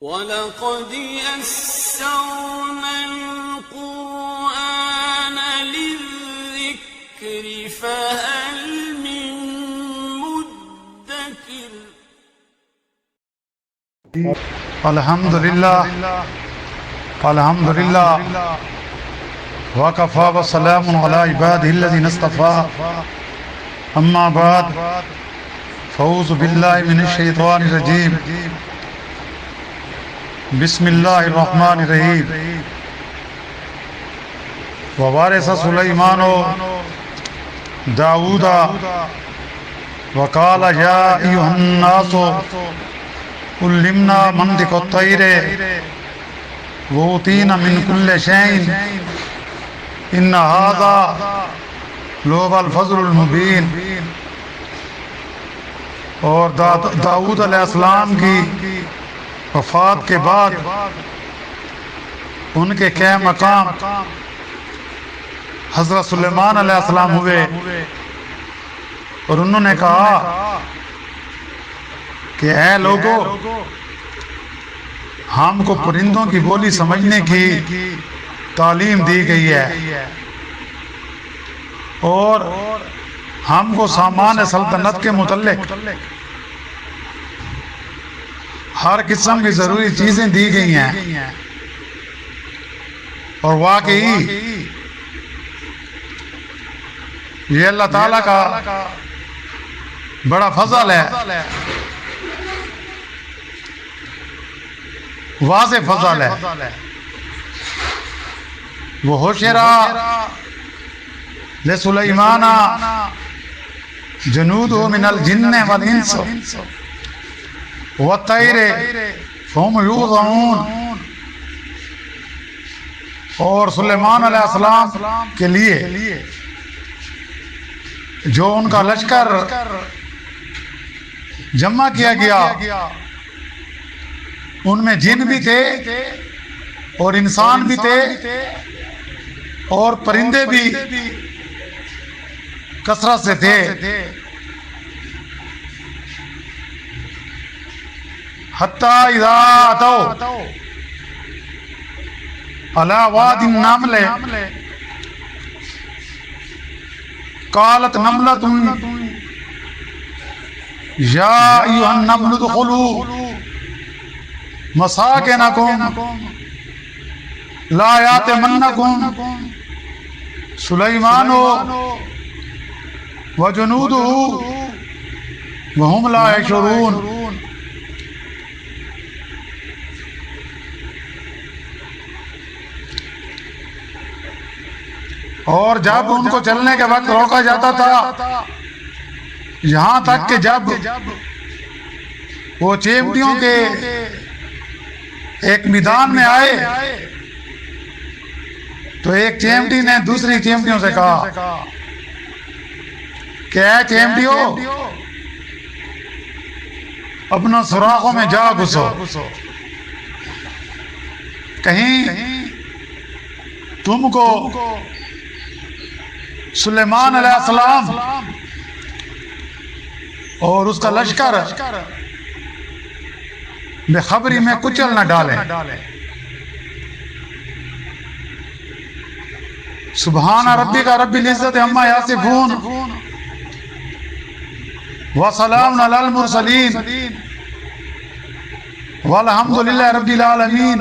وَلَقَدْ يَسَّرْنَا الْقُرْآنَ لِلذِّكْرِ فَهَلْ مِن مُّدَّكِرٍ الحمد للہ وکفى وسلام علی عباده الذین اصطفى اما بعد فاعوذ باللہ من الشیطان الرجیم بسم اللہ الرحمن الرحیم ووارث سلیمان داؤد وقال یا ایھا الناس علمنا منطق الطیر وأوتینا من كل شيء ان هذا لهو الفضل المبین۔ اور داؤد علیہ السلام کی وفات کے بعد ان کے قیام مقام حضرت سلیمان علیہ السلام ہوئے اور انہوں نے کہا کہ اے لوگو، ہم کو پرندوں کی بولی سمجھنے کی تعلیم دی گئی ہے اور ہم کو سامان سلطنت کے متعلق ہر قسم کی ضروری چیزیں دی گئی ہیں، اور واقعی یہ اللہ تعالیٰ کا بڑا فضل ہے، واضح فضل ہے۔ وحشر لسلیمان جنودہ من الجن والانس والطیر فهم یوزعون۔ اور سلیمان علیہ السلام کے لیے جو ان کا لشکر جمع کیا گیا، ان میں جن بھی تھے اور انسان بھی تھے اور پرندے بھی کثرت سے تھے، حتیٰ اذا اتوا علی وادی النمل قالت نملۃ یا ایھا النمل ادخلوا مساکنکم لا یأتمنکم سلیمان وجنودہ وہم لا یشعرون۔ اور جب ان کو چلنے کے وقت روکا جاتا تھا، یہاں تک کہ جب وہ چیمٹیوں کے ایک میدان میں آئے تو ایک چیمٹی نے دوسری چیمٹیوں سے کہا کہ اے چیمٹیوں، اپنا سوراخوں میں جا گھسو، کہیں تم کو سلیمان علیہ السلام اور اس کا لشکر بے خبری میں کچل نہ ڈالے۔ سبحان ربک رب العزت عما یصفون وسلام علی المرسلین والحمد للہ رب العالمین۔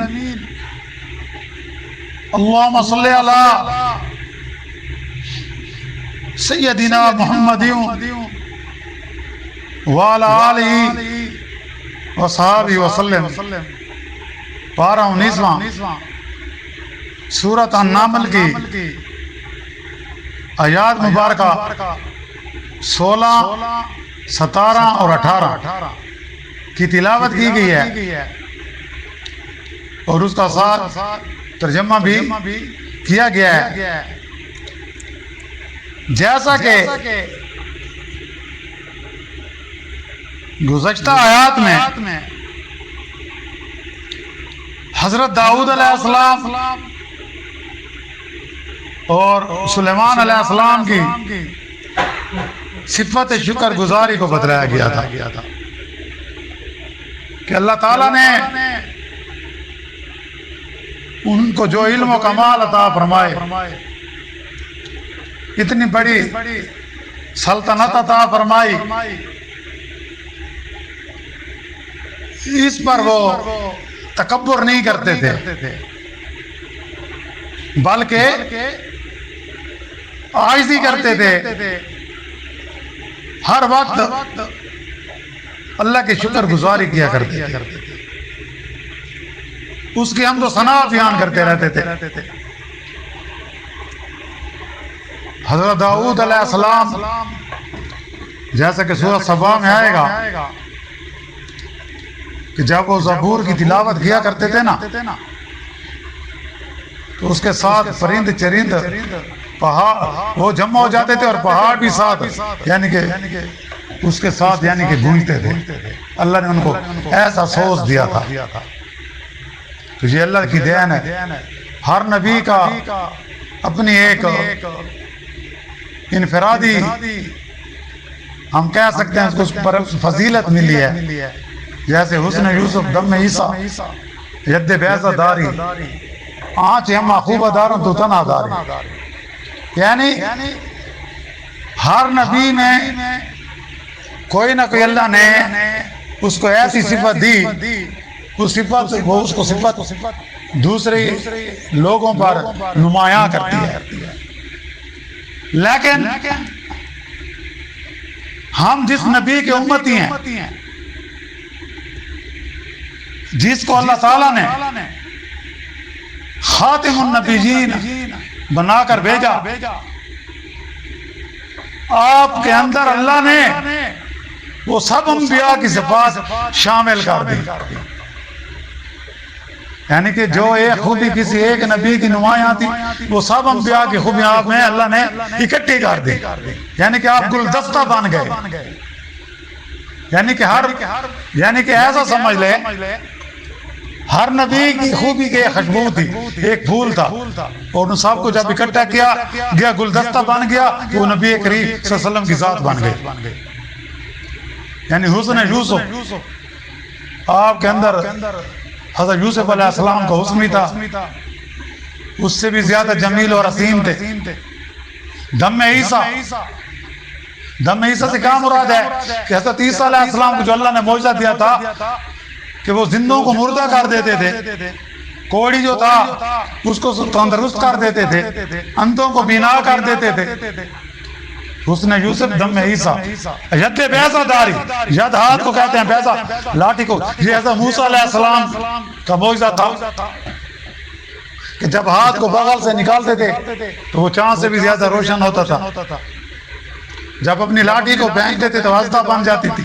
اللہم صلی علی سیدنا محمد وعلی آلہ وصحابہ وسلم۔ پارہ 19واں سورۃ النمل کی آیات مبارکہ 16، 17 اور 18 کی تلاوت کی گئی ہے اور اس کا ساتھ ترجمہ بھی کیا گیا ہے۔ جیسا کہ گزشتہ آیات میں حضرت داؤد علیہ السلام اور سلیمان علیہ السلام کی صفت شکر گزاری کو بتلایا گیا تھا کہ اللہ تعالیٰ نے ان کو جو علم و کمال عطا فرمائے، اتنی بڑی سلطنت عطا فرمائی، اس پر وہ تکبر نہیں کرتے تھے، بلکہ عاجزی کرتے تھے، ہر وقت اللہ کی شکر گزاری کیا کرتے تھے، اس کی حمد و ثنا بیان کرتے رہتے تھے۔ حضرت داؤد علیہ السلام جیسا کہ سورۃ سبا میں آئے گا کہ جب وہ زبور کی تلاوت کیا کرتے تھے نا تو اس کے ساتھ پرند چرند پہاڑ وہ جمع ہو جاتے تھے اور پہاڑ بھی ساتھ یعنی کہ اس کے ساتھ یعنی کہ گونجتے تھے۔ اللہ نے ان کو ایسا سوز دیا تھا۔ تو یہ اللہ کی دین ہے، ہر نبی کا اپنی ایک انفرادی ہم کہہ سکتے ہیں اس کو فضیلت ملی ہے، جیسے حسن یوسف دم عیسیٰ ید بیضہ داری آنچ ہم خوبہ دارن تو تنہا داری، یعنی ہر نبی میں کوئی نہ کوئی اللہ نے اس کو ایسی صفت دی، اس صفت وہ اس کو صفت دوسرے لوگوں پر نمایاں کرتی ہے۔ لیکن ہم جس نبی کے امتی ہیں، جس کو اللہ تعالیٰ نے خاتم النبیین بنا کر بھیجا، آپ کے اندر اللہ نے وہ سب انبیاء کی صفات شامل کر دی، یعنی کہ جو ایک خوبی کسی ایک نبی کی نمایاں تھی وہ سب انبیاء کی خوبیاں آپ میں اللہ نے اکٹھی کر دی، یعنی کہ آپ گلدستہ بن گئے، یعنی کہ ایسا سمجھ لے ہر نبی کی خوبی کے ایک خوشبو تھی، ایک پھول تھا، اور ان سب کو جب اکٹھا کیا گیا گلدستہ بن گیا، وہ نبی کریم صلی اللہ علیہ وسلم کی ذات بن گئی۔ یعنی حسن یوسف آپ کے اندر حضرت یوسف علیہ السلام کا حسن بھی تھا، اس سے بھی زیادہ جمیل اور حسین تھے۔ دم عیسیٰ سے کیا مراد ہے کہ حضرت عیسیٰ علیہ السلام کو جو اللہ نے معجزہ دیا تھا کہ وہ زندوں کو مردہ کر دیتے تھے، کوڑی جو تھا اس کو تندرست کر دیتے تھے، اندھوں کو بینا کر دیتے تھے۔ حسن یوسف دم عیسیٰ ید بیضہ داری، ید ہاتھ کو کہتے ہیں، بیضہ لاٹھی کو، یہ حضرت موسیٰ علیہ السلام کا معجزہ تھا کہ جب ہاتھ کو بغل سے نکالتے تھے تو وہ چاند سے بھی زیادہ روشن ہوتا تھا، جب اپنی لاٹھی کو پھینکتے تھے تو ہستہ بن جاتی تھی۔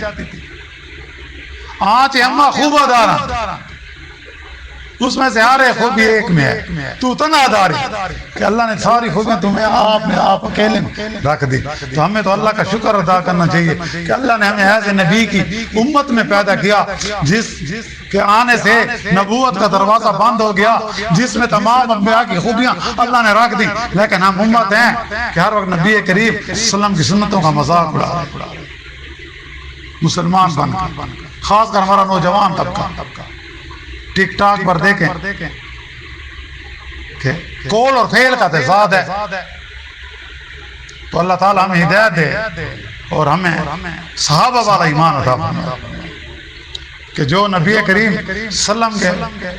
آنچ ہمہ خوبہ دارا، اس میں سے ہر ایک خوبی ایک میں ہے، تو تنہا داری، کہ اللہ نے ساری خوبیاں تمہیں آپ اکیلے میں رکھ دی۔ تو ہمیں تو اللہ کا شکر ادا کرنا چاہیے کہ اللہ نے ہمیں ایسے نبی کی امت میں پیدا کیا جس کے آنے سے نبوت کا دروازہ بند ہو گیا، جس میں تمام انبیاء کی خوبیاں اللہ نے رکھ دی، لیکن ہم امت ہیں کہ ہر وقت نبی کریم صلی اللہ علیہ وسلم کی سنتوں کا مذاق اڑا رہے ہیں۔ مسلمان بن کر خاص کر ہمارا نوجوان طبقہ ٹک ٹاک پر دیکھیں کہ قول اور فعل کا تضاد ہے، تو اللہ تعالیٰ ہمیں ہدایت دے اور ہمیں صحابہ والا ایمان عطا فرمائے کہ جو نبی کریم صلی اللہ علیہ وسلم کے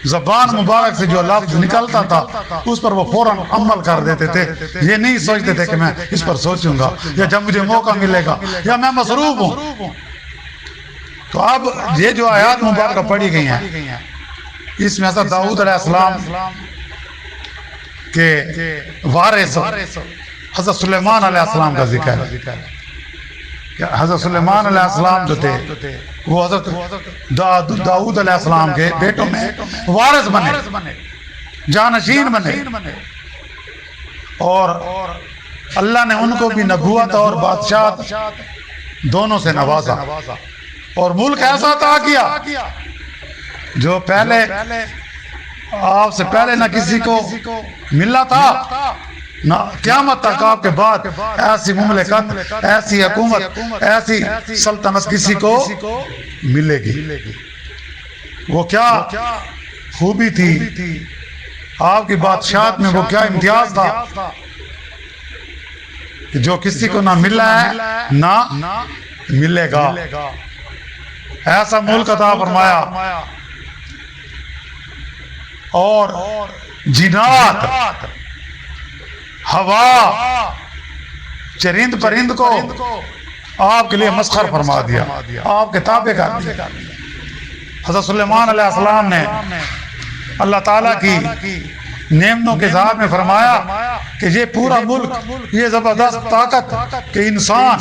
زبان مبارک سے جو لفظ نکلتا تھا اس پر وہ فوراً عمل کر دیتے تھے، یہ نہیں سوچتے تھے کہ میں اس پر سوچوں گا یا جب مجھے موقع ملے گا یا میں مصروف ہوں۔ تو اب یہ جو آیات مبارکہ پڑھی گئی ہیں اس میں حضرت داؤد علیہ السلام کے وارث حضرت سلیمان علیہ السلام کا ذکر ہے کہ حضرت سلیمان علیہ السلام جو تھے وہ حضرت داؤد علیہ السلام کے بیٹوں میں وارث بنے، جانشین بنے، اور اللہ نے ان کو بھی نبوت اور بادشاہت دونوں سے نوازا اور ملک ایسا عطا کیا جو پہلے آپ سے پہلے نہ کسی کو ملا تھا، نہ قیامت تک آپ کے بعد ایسی مملکت، ایسی حکومت، ایسی سلطنت کسی کو ملے گی۔ وہ کیا خوبی تھی آپ کی بادشاہت میں وہ کیا امتیاز تھا کہ جو کسی کو نہ ملا ہے نہ ملے گا، ایسا ملک عطا فرمایا، اور جنات، ہوا، چرند پرند کو آپ کے لیے مسخر فرما دیا، آپ کے تابع کر دیا۔ حضرت سلیمان علیہ السلام نے اللہ تعالیٰ کی نعمتوں کے اظہار میں فرمایا کہ یہ پورا ملک، یہ زبردست طاقت کہ انسان،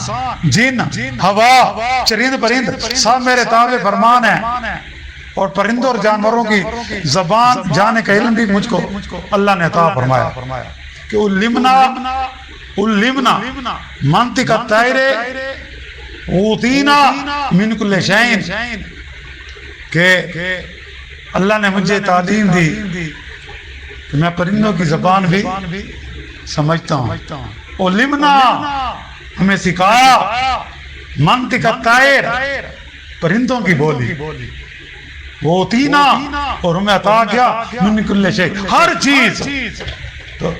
جن، ہوا، چرند پرند سب میرے تابع فرمان ہیں، اور پرندوں اور جانوروں کی زبان جانے کا علم بھی مجھ کو اللہ نے عطا فرمایا کہ علمنا منطق الطیر اوتینا من کل شیء، کہ اللہ نے مجھے تعلیم دی کہ میں پرندوں کی زبان بھی سمجھتا ہوں۔ علمنا، ہمیں سکھایا، منطق الطیر، پرندوں کی بولی، اوتینا، اور ہمیں عطا کیا من کل شیء، ہر چیز۔ تو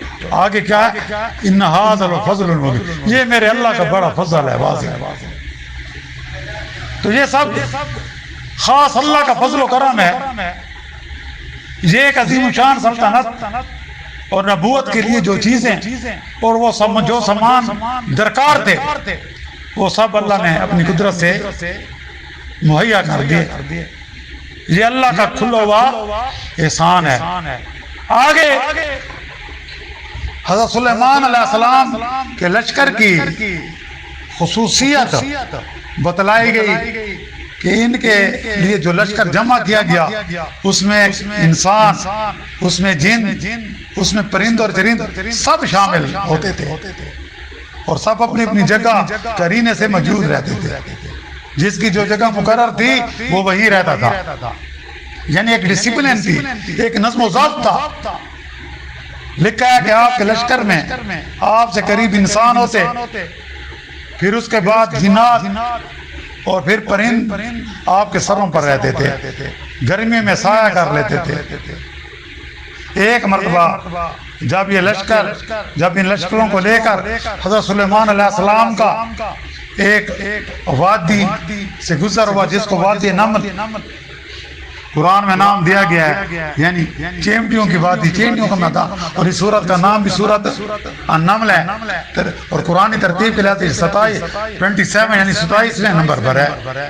آگے کیا ہے؟ ان ھذا الفضل المبین، یہ میرے اللہ کا بڑا فضل ہے، واضح ہے۔ تو یہ سب خاص اللہ کا فضل و کرم ہے۔ یہ ایک عظیم شان سلطنت اور نبوت کے لیے جو چیزیں اور وہ جو سامان درکار تھے وہ سب اللہ نے اپنی قدرت سے مہیا کر دیے۔ یہ اللہ کا کھلا ہوا احسان ہے۔ آگے حضرت سلیمان علیہ السلام کے لشکر کی خصوصیت بتلائی گئی کہ ان کے لیے جو لشکر جمع کیا گیا اس میں انسان، اس میں جن، اس میں پرند اور چرند سب شامل ہوتے تھے، اور سب اپنی اپنی جگہ قرینے سے موجود رہتے تھے۔ جس کی جو جگہ مقرر تھی وہ وہی رہتا تھا، یعنی ایک ڈسپلن تھی، ایک نظم و ضابط تھا۔ لکھا ہے کہ آپ کے لشکر میں آپ سے قریب انسان ہوتے، پھر اس کے بعد جنات، اور پھر پرند آپ کے سروں پر رہتے تھے، گرمی میں سایہ کر لیتے تھے۔ ایک مرتبہ جب ان لشکروں کو لے کر حضرت سلیمان علیہ السلام کا ایک وادی سے گزر ہوا جس کو وادی نمل قرآن میں نام دیا گیا ہے، یعنی چیمٹیوں کی وادی، چیمٹیوں کا میدان، اور اس سورت کا نام بھی سورت النمل ہے، اور قرآنی ترتیب کے لحاظ سے 27 یعنی 27ویں نمبر پر ہے۔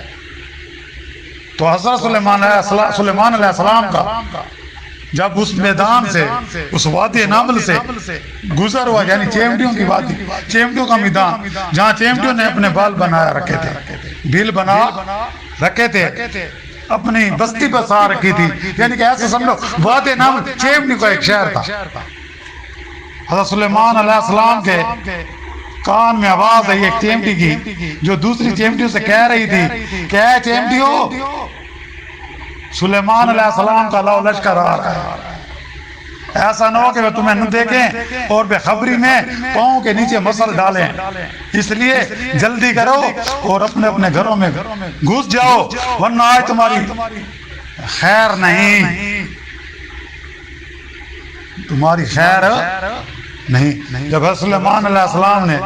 تو حضرت سلیمان علیہ السلام کا جب اس میدان سے، اس وادی نمل سے گزر ہوا، یعنی چیمٹیوں کی وادی، چیمٹیوں کا میدان، جہاں چیمٹیوں نے اپنے بال بنایا رکھے تھے، بل بنا رکھے تھے، اپنی بستی بسا رکھی تھی، یعنی کہ ایسے سمجھو وادی نمل چیمٹی کا ایک شہر تھا۔ حضرت سلیمان علیہ السلام کے کان میں آواز آئی ایک چیمٹی کی، جو دوسری چیمٹیوں سے کہہ رہی تھی کہ اے چیمٹیوں، سلیمان علیہ السلام کا لو لشکر آ رہا ہے، ایسا نہ ہو کہ وہ تمہیں نہ دیکھیں اور بے خبری میں پاؤں کے نیچے مسل ڈالیں، اس لیے جلدی کرو اور اپنے اپنے گھروں میں گھس جاؤ، ورنہ آج تمہاری خیر نہیں، تمہاری خیر نہیں۔ جب سلیمان علیہ السلام نے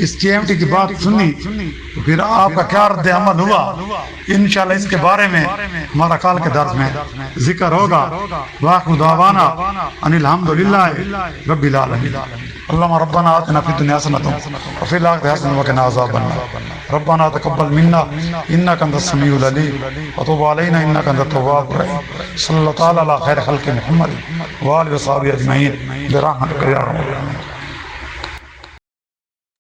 اس چیمٹی کی بات سنی تو پھر آپ کا کیا رد عمل ہوا، انشاءاللہ اس کے بارے میں ہمارا کال کے درس میں ذکر ہوگا۔ وآخر دعوانا ان الحمدللہ رب العالمین۔ اللهم ربنا آتنا في الدنيا حسنة وفي الآخرة حسنة وقنا عذاب النار۔ ربنا تقبل منا إنك أنت السميع العليم وتب علينا إنك أنت التواب الرحيم۔ صلى الله تعالى على خير خلق محمد وآله وصحبه أجمعين برحمتك يا رب العالمين۔